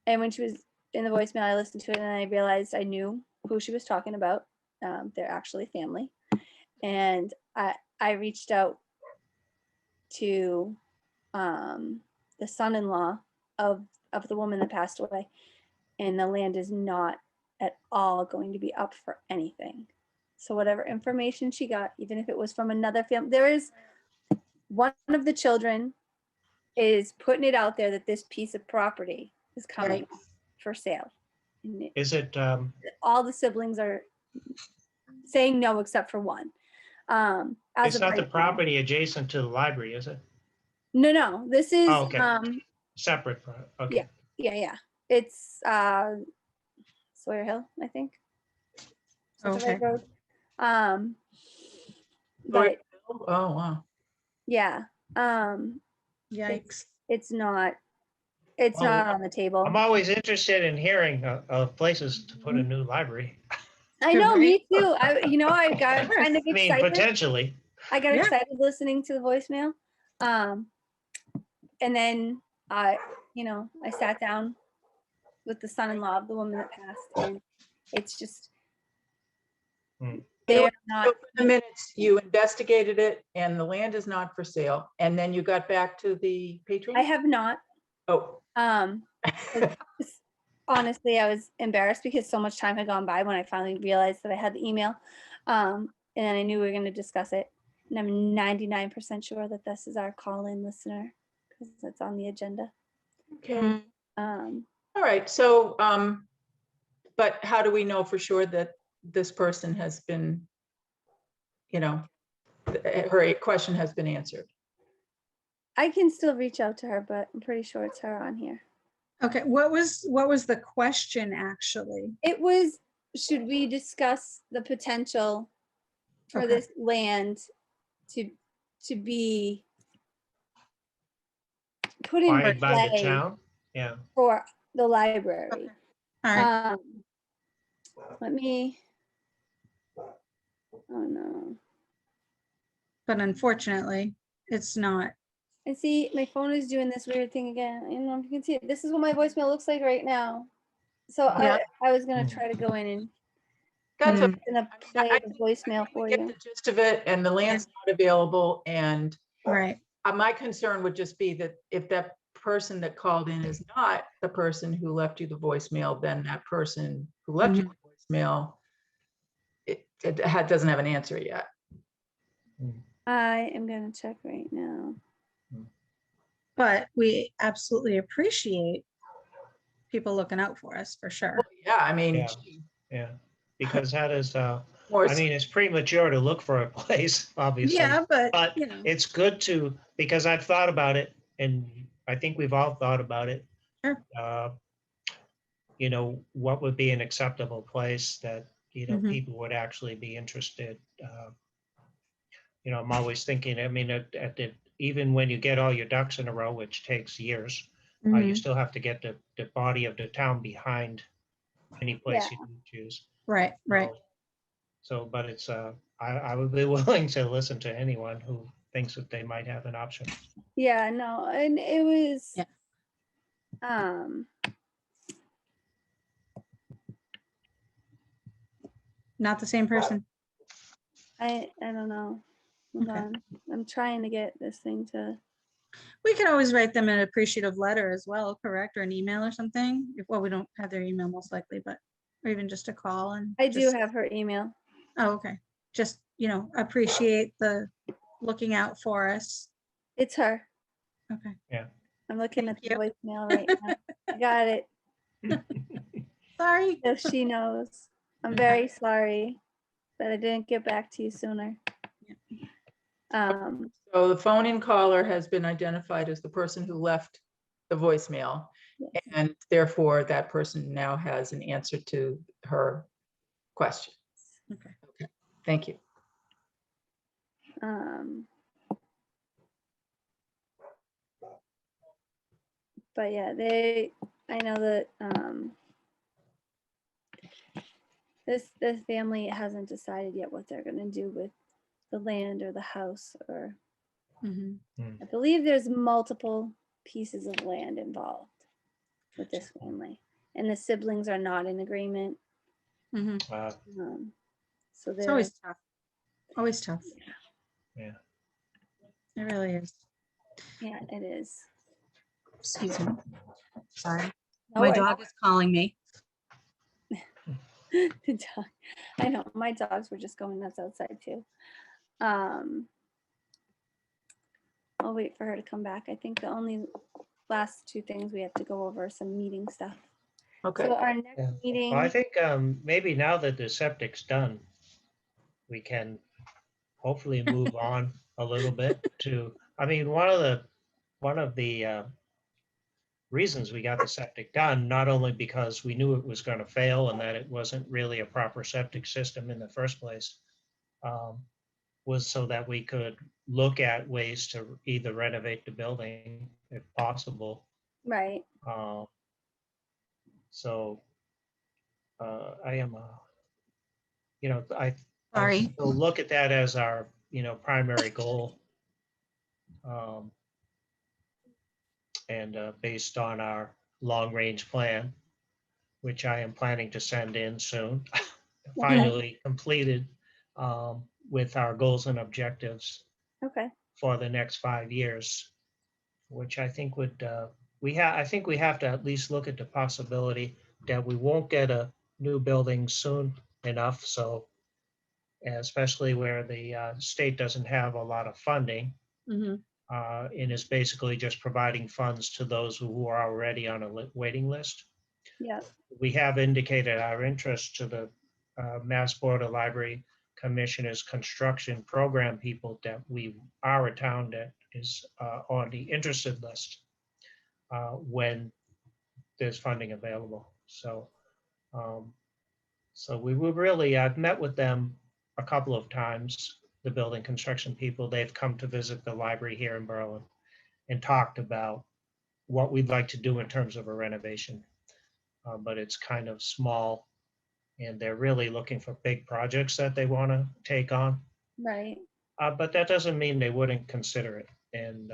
when she was in the voicemail, I listened to it and I realized I knew who she was talking about. They're actually family. And I reached out to the son-in-law of the woman that passed away, and the land is not at all going to be up for anything. So whatever information she got, even if it was from another family, there is one of the children is putting it out there that this piece of property is coming for sale. And Is it, all the siblings are saying no except for one. it's not the property adjacent to the library, is it? No, this is Oh, okay. Separate, okay. yeah. It's Sawyer Hill, I think. Is that the right road? But Oh, wow. yeah, Yikes. it's not Oh, on the table. I'm always interested in hearing of places to put a new library. I know, Right. me too. I got kind of I mean, excited. potentially. I got Yeah. excited listening to the voicemail. And then I sat down with the son-in-law of the woman that passed, and it's just they're not. So for the minutes, you investigated it and the land is not for sale. And then you got back to the patron? I have not. Oh. Honestly, I was embarrassed because so much time had gone by when I finally realized that I had the email. And then I knew we were going to discuss it. And I'm 99% sure that this is our call-in listener because it's on the agenda. Okay. All right. So, but how do we know for sure that this person has been, her question has been answered? I can still reach out to her, but I'm pretty sure it's her on here. Okay, what was the question actually? It was, should we discuss the potential for Okay. this land to be put in Acquired by the play town? Yeah. for the library? Okay. All right. Let me, oh no. But unfortunately, it's not. I see my phone is doing this weird thing again. I don't know if you can see it. This is what my voicemail looks like right now. So Yeah. I was gonna try to go in and That's okay. gonna play the voicemail for Get you. the gist of it, and the land's not available, and Right. my concern would just be that if that person that called in is not the person who left you the voicemail, then that person who left you the voicemail, it doesn't have an answer yet. I am gonna check right now. But we absolutely appreciate people looking out for us for sure. Yeah, I mean, Yeah. Yeah, because that is, more I mean, it's premature to look for a place, obviously. Yeah, but But it's good to, because I've thought about it, and I think we've all thought about it. Sure. What would be an acceptable place that, Mhm. people would actually be interested. I'm always thinking, I mean, even when you get all your ducks in a row, which takes years, you Mhm. still have to get the body of the town behind any place you do choose. Right. But it's, I would be willing to listen to anyone who thinks that they might have an option. Yeah, no, and it was, Not the same person? I don't know. Hold Okay. on. I'm trying to get this thing to, We could always write them an appreciative letter as well, correct? Or an email or something? Well, we don't have their email most likely, but, or even just a call and. I do just- have her email. Oh, okay. Just, appreciate the looking out for us. It's her. Okay. I'm looking at Thank the voicemail right now. I got it. Sorry. So she knows. I'm very sorry that I didn't get back to you sooner. So the phone-in caller has been identified as the person who left the voicemail. Yes. And therefore, that person now has an answer to her question. Okay. Thank you. But yeah, I know that this family hasn't decided yet what they're gonna do with the land or the house, or Mhm. I believe there's multiple pieces of land involved with this family, and the siblings are not in agreement. Mhm. So It's they're, always tough. Always tough. Yeah. It really is. yeah, it is. Excuse me. Sorry. No My worries. dog is calling me. The dog. I know my dogs were just going nuts outside too. I'll wait for her to come back. I think the only last two things we have to go over are some meeting stuff. Okay. So our next Yeah. meeting, Well, I think maybe now that the septic's done, we can hopefully move on a little bit to, I mean, one of the reasons we got the septic done, not only because we knew it was going to fail and that it wasn't really a proper septic system in the first place, was so that we could look at ways to either renovate the building if possible. right? So I am, I Sorry. still look at that as our, primary goal. And based on our long-range plan, which I am planning to send in soon, finally completed with our goals and objectives Okay. for the next 5 years, which I think would, I think we have to at least look at the possibility that we won't get a new building soon enough. So especially where the state doesn't have a lot of funding, Mhm. and is basically just providing funds to those who are already on a waiting list. Yeah. We have indicated our interest to the Mass Board of Library Commissioners construction program people that we are a town that is on the interested list when there's funding available. So, so we will really, I've met with them a couple of times, the building construction people. They've come to visit the library here in Berlin and talked about what we'd like to do in terms of a renovation. But it's kind of small, and they're really looking for big projects that they want to take on. Right. But that doesn't mean they wouldn't consider it. And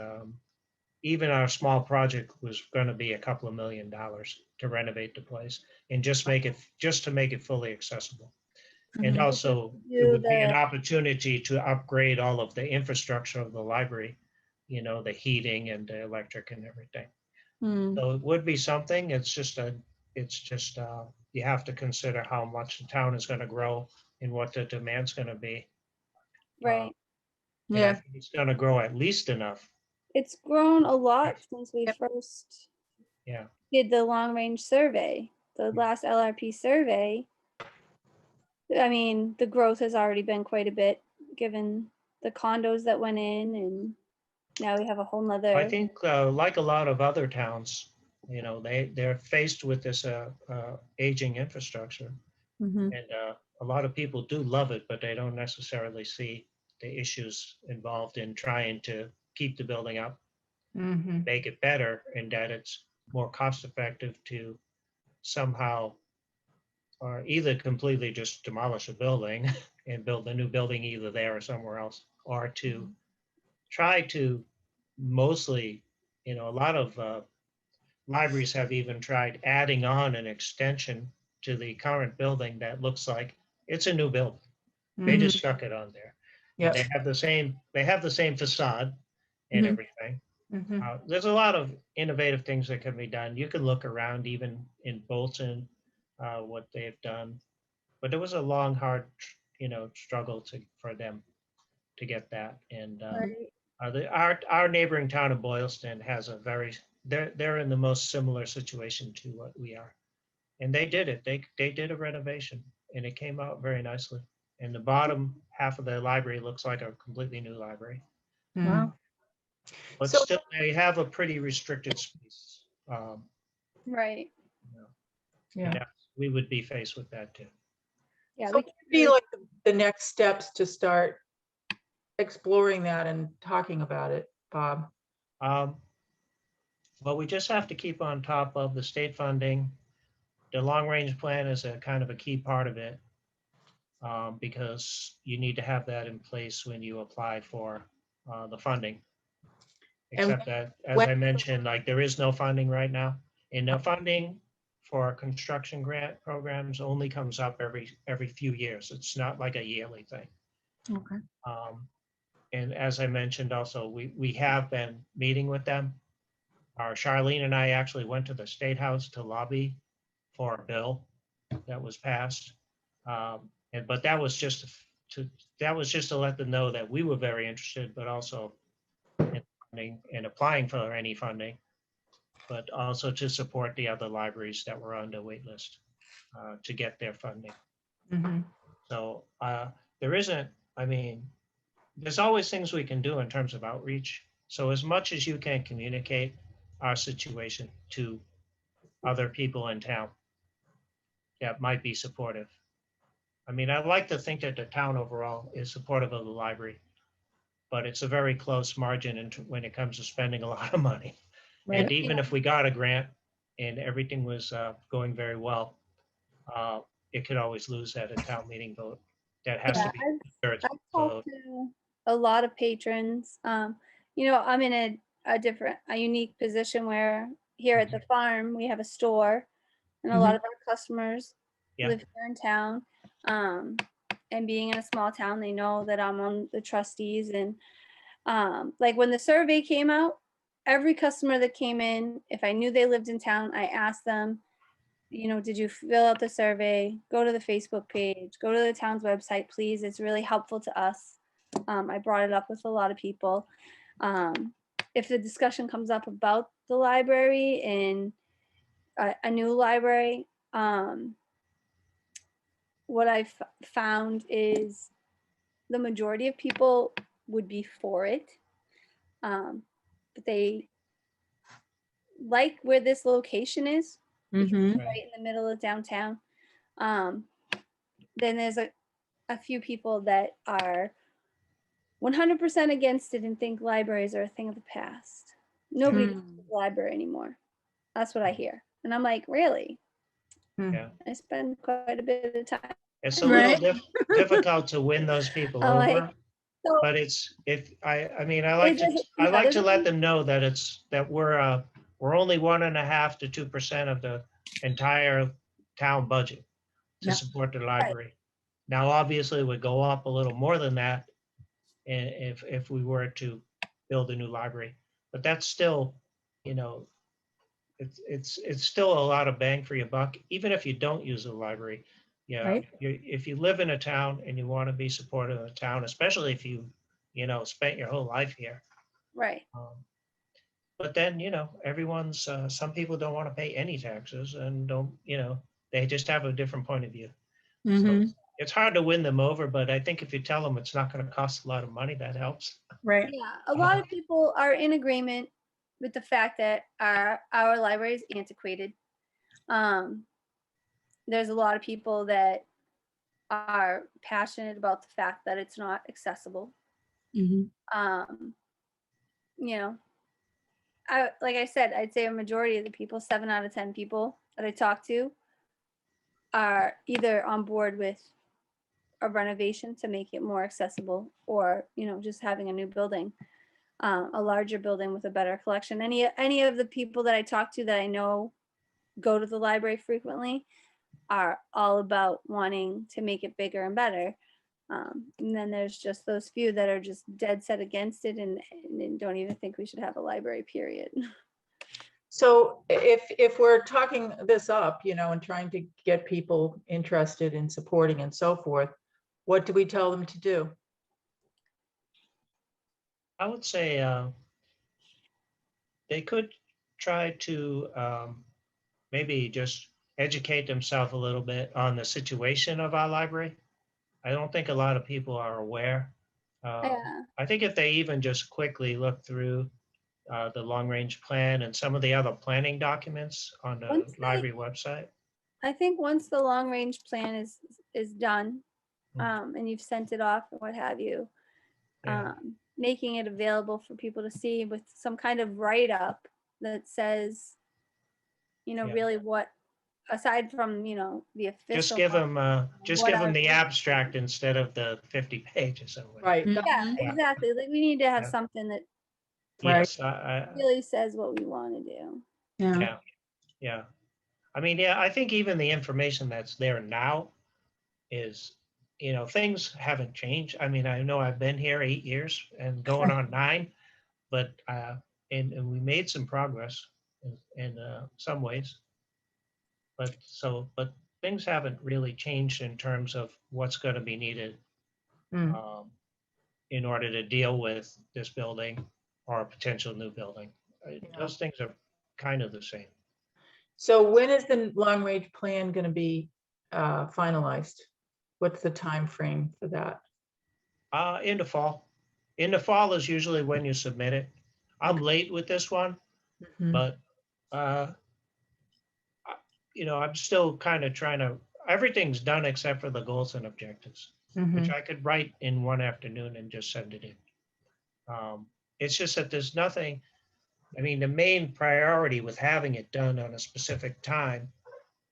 even our small project was going to be a couple of $1 million to renovate the place and just to make it fully accessible. And Mhm. also, it would be an opportunity to upgrade all of the infrastructure of the library, the heating and the electric and everything. Mm. So it would be something. It's just you have to consider how much the town is going to grow and what the demand's going to be. Right. And I Yeah. think it's going to grow at least enough. It's grown a lot since we Yep. first Yeah. did the long range survey, the last LRP survey. I mean, the growth has already been quite a bit given the condos that went in, and now we have a whole nother. I think like a lot of other towns, they're faced with this aging infrastructure, Mhm. and a lot of people do love it, but they don't necessarily see the issues involved in trying to keep the building up, make it better, and that it's more cost effective to somehow or either completely just demolish a building and build a new building either there or somewhere else, or to try to mostly, a lot of libraries have even tried adding on an extension to the current building that looks like it's a new build. They Mhm. just stuck it on there. And Yep. they have the same facade and Mhm. everything. Mhm. There's a lot of innovative things that can be done. You can look around even in Bolton, what they've done. But it was a long, hard, struggle for them to get that. And Right. our neighboring town of Boylston has they're in the most similar situation to what we are. And they did it. They did a renovation and it came out very nicely. And the bottom half of the library looks like a completely new library. Mhm. But So- still, they have a pretty restricted space. Right. You know, Yeah. and we would be faced with that too. Yeah. So We what would be like the next steps to start exploring that and talking about it, Bob? Well, we just have to keep on top of the state funding. The long range plan is a kind of a key part of it, because you need to have that in place when you apply for the funding. And Except that, as when- I mentioned, like there is no funding right now. And the funding for construction grant programs only comes up every few years. It's not like a yearly thing. Okay. And as I mentioned also, we have been meeting with them. Charlene and I actually went to the State House to lobby for a bill that was passed. But that was just to let them know that we were very interested, but also in funding and applying for any funding, but also to support the other libraries that were on the wait list to get their funding. Mhm. So there isn't, there's always things we can do in terms of outreach. So as much as you can communicate our situation to other people in town that might be supportive. I like to think that the town overall is supportive of the library, but it's a very close margin when it comes to spending a lot of money. Right. And even if we got a grant and everything was going very well, it could always lose at a town meeting vote. That has to be I've two-thirds talked vote. to a lot of patrons. I'm in a unique position where here at the farm, we have a store and a lot of our customers Yeah. live here in town. And being in a small town, they know that I'm on the trustees. And like when the survey came out, every customer that came in, if I knew they lived in town, I asked them, did you fill out the survey? Go to the Facebook page, go to the town's website, please. It's really helpful to us. I brought it up with a lot of people. If the discussion comes up about the library and a new library, what I've found is the majority of people would be for it. But they like where this location is, because it's right in the middle of downtown. Then there's a few people that are 100% against it and think libraries are a thing of the past. Nobody goes to the library anymore. That's what I hear. And I'm like, really? Yeah. I spend quite a bit of time. It's a little difficult to win those people I'm like, over, so but I like to let them know that we're only 1.5% to 2% of the entire town budget to Yep. support the library. Now, obviously, it would go up a little more than that if we were to build a new library, but that's still, it's still a lot of bang for your buck, even if you don't use the library. Yeah, Right. if you live in a town and you want to be supportive of the town, especially if you spent your whole life here. right. But then, everyone's, some people don't want to pay any taxes and they just have a different point of view. So it's hard to win them over, but I think if you tell them it's not going to cost a lot of money, that helps. Right. Yeah, a lot of people are in agreement with the fact that our library is antiquated. There's a lot of people that are passionate about the fact that it's not accessible. Like I said, I'd say a majority of the people, 7 out of 10 people that I talk to, are either on board with a renovation to make it more accessible, or just having a new building, a larger building with a better collection. Any of the people that I talk to that I know go to the library frequently, are all about wanting to make it bigger and better. And then there's just those few that are just dead set against it and don't even think we should have a library, period. So if we're talking this up, and trying to get people interested in supporting and so forth, what do we tell them to do? I would say they could try to maybe just educate themselves a little bit on the situation of our library. I don't think a lot of people are aware. Yeah. I think if they even just quickly look through the long-range plan and some of the other planning documents on the Once they- library website. I think once the long range plan is done, Mm. and you've sent it off and what have you, Yeah. making it available for people to see with some kind of write up that says, Yeah. really what, aside from, the official. Just give them what our- the abstract instead of the 50 pages or whatever. Right. Yeah, Mhm. Yeah. exactly. Like we need to have Yeah. something that Right. Yes, I, really says what we want to do. Yeah. yeah, yeah. I mean, yeah, I think even the information that's there now is, things haven't changed. I mean, I know I've been here 8 years and going on 9, but and we made some progress in some ways. But things haven't really changed in terms of what's going to be needed Mm. in order to deal with this building or a potential new building. Those things are kind of the same. So when is the long range plan going to be finalized? What's the time frame for that? In the fall. In the fall is usually when you submit it. I'm late with this one, Mhm. but I'm still kind of trying to. Everything's done except for the goals and objectives, which Mhm. I could write in one afternoon and just send it in. It's just that there's nothing. I mean, the main priority with having it done on a specific time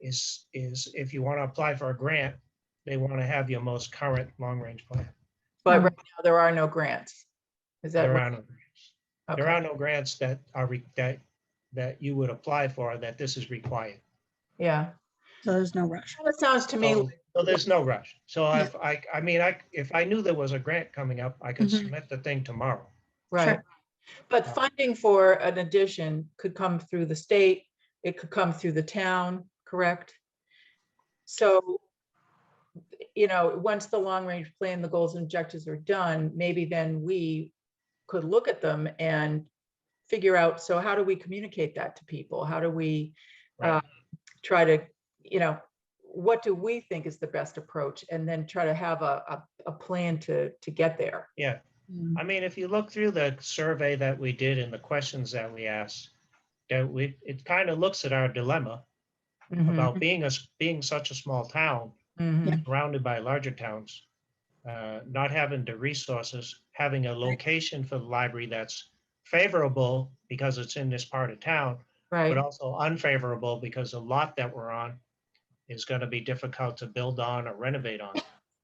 is if you want to apply for a grant, they want to have your most current long-range plan. But right now there are no grants. Is that There what? are no grants. Okay. There are no grants that are that you would apply for that this is required. Yeah. So there's no rush. It sounds to me. So there's no rush. So Yeah. if I knew there was a grant coming up, I could Mhm. submit the thing tomorrow. Right. Sure. But funding for an addition could come through the state. It could come through the town, correct? So, once the long range plan, the goals and objectives are done, maybe then we could look at them and figure out, so how do we communicate that to people? How do we Right. try to, what do we think is the best approach? And then try to have a plan to get there. Yeah. Mm. I mean, if you look through the survey that we did and the questions that we asked, it kind of looks at our dilemma Mhm. about being such a small town Mhm. surrounded by larger towns, not having the resources, having a location for the library that's favorable because it's in this part of town, but Right. also unfavorable because the lot that we're on is going to be difficult to build on or renovate on.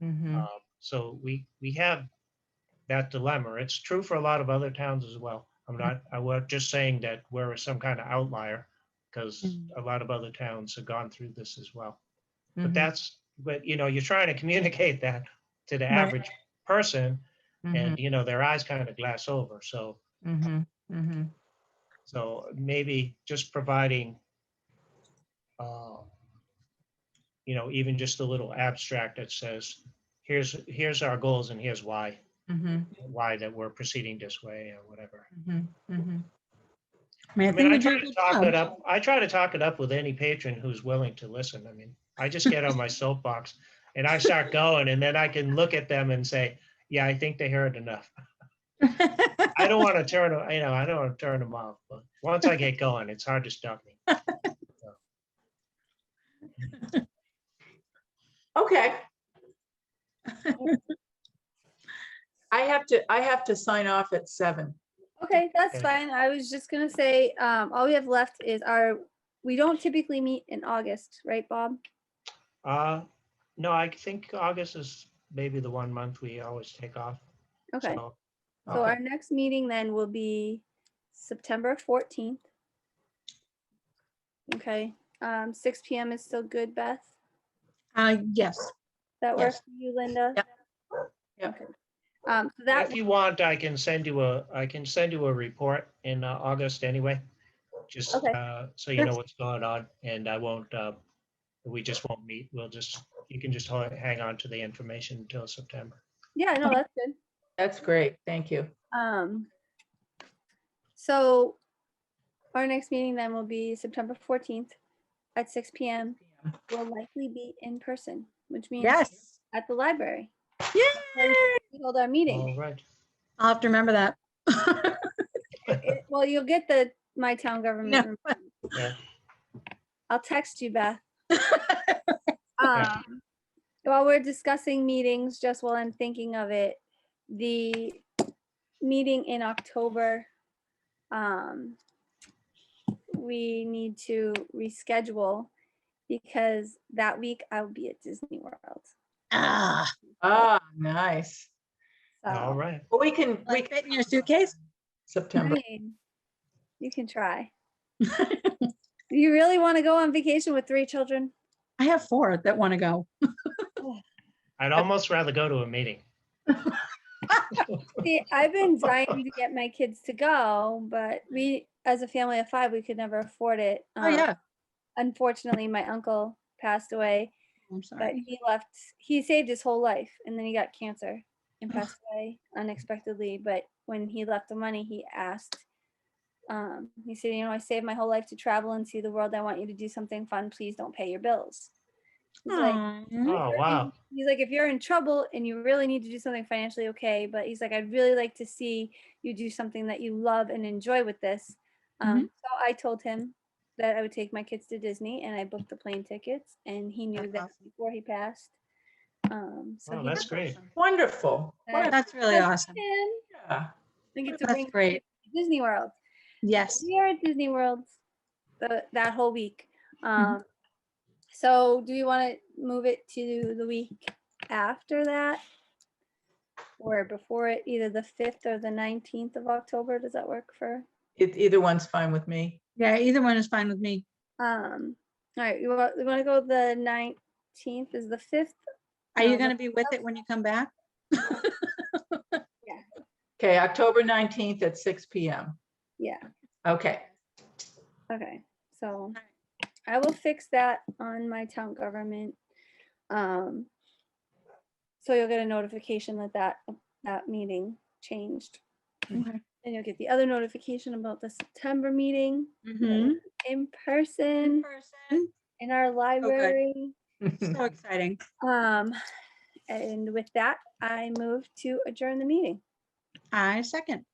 Mhm. So we have that dilemma. It's true for a lot of other towns as well. I was just saying that we're some kind of outlier because a lot of other towns have gone through this as well. But Mhm. you're trying to communicate that to the Right. average person and, Mhm. their eyes kind of glass over. So, Mhm. Mhm. so maybe just providing, even just a little abstract that says, here's our goals and here's why Mhm. that we're proceeding this way or whatever. Mhm. Mhm. I mean, I I mean, think I we do try a to good talk job. it up. I try to talk it up with any patron who's willing to listen. I mean, I just get on my soapbox and I start going, and then I can look at them and say, "Yeah, I think they heard enough." I don't want to turn, I don't want to turn them off. But once I get going, it's hard to stop me. Okay. I have to sign off at 7. Okay, that's Okay. fine. I was just gonna say, all we have left is we don't typically meet in August, right, Bob? No, I think August is maybe the 1 month we always take off. Okay. So, So our next meeting then will be September 14th. Okay, 6 p.m. is still good, Beth? Yes, That works Yes. for you, Linda? Yep. Yep. Okay. So that, If you want, I can send you a report in August anyway. Just Okay. so you know what's going on, and I won't, we just won't meet. You can just hang on to the information until September. yeah, no, that's good. That's great. Thank you. So our next meeting then will be September 14th at 6 p.m. Will likely be in person, which means yes. at the library. Yay! We hold our meeting. All right. I'll have to remember that. Well, you'll get my town government. No. room. Yeah. I'll text you, Beth. Yeah. While we're discussing meetings, just while I'm thinking of it, the meeting in October, we need to reschedule because that week I will be at Disney World. Ah, Nice. So, All right. Well, we can like fit in your suitcase? I September. mean, you can try. Do you really want to go on vacation with 3 children? I have 4 that want to go. I'd almost rather go to a meeting. See, I've been dying to get my kids to go, but we, as a family of 5, we could never afford it. Oh, yeah. Unfortunately, my uncle passed away, I'm but sorry. he saved his whole life, and then he got cancer and passed away unexpectedly. But when he left the money, he asked, he said, I saved my whole life to travel and see the world. I want you to do something fun. Please don't pay your bills. He's like, Aw. Oh, wow. he's like, if you're in trouble and you really need to do something financially, okay. But he's like, I'd really like to see you do something that you love and enjoy with this. So I told him that I would take my kids to Disney, and I booked the plane tickets, and he knew That's that awesome. before he passed. So Oh, he that's did. great. Wonderful. That- That's really awesome. And Yeah. I get to That's bring great. Disney World. Yes. We are at Disney World that whole week. Mhm. So do you want to move it to the week after that? Or before it, either the 5th or the 19th of October? Does that work for? Either one's fine with me. Yeah, either one is fine with me. All right, you want to go the 19th is the 5th? Are you No, going to be with it when you come back? Okay, October 19th at 6 p.m. Yeah. Okay. Okay. So I will fix that on my town government. So you'll get a notification that meeting changed. Okay. And you'll get the other notification about the September meeting Mhm. in person person. in our library. So exciting. And with that, I move to adjourn the meeting. I second.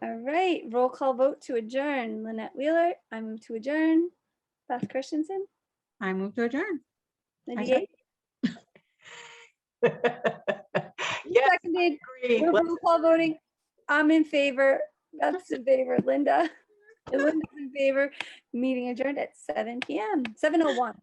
All right, roll call vote to adjourn. Lynette Wheeler, I move to adjourn. Beth Christensen, I move to adjourn. Linda second. Yates, Yes, seconded. agree. We're Let's- roll call voting. I'm in favor. Beth's in favor. Linda. And Linda's in favor. Meeting adjourned at 7 p.m. 7:01.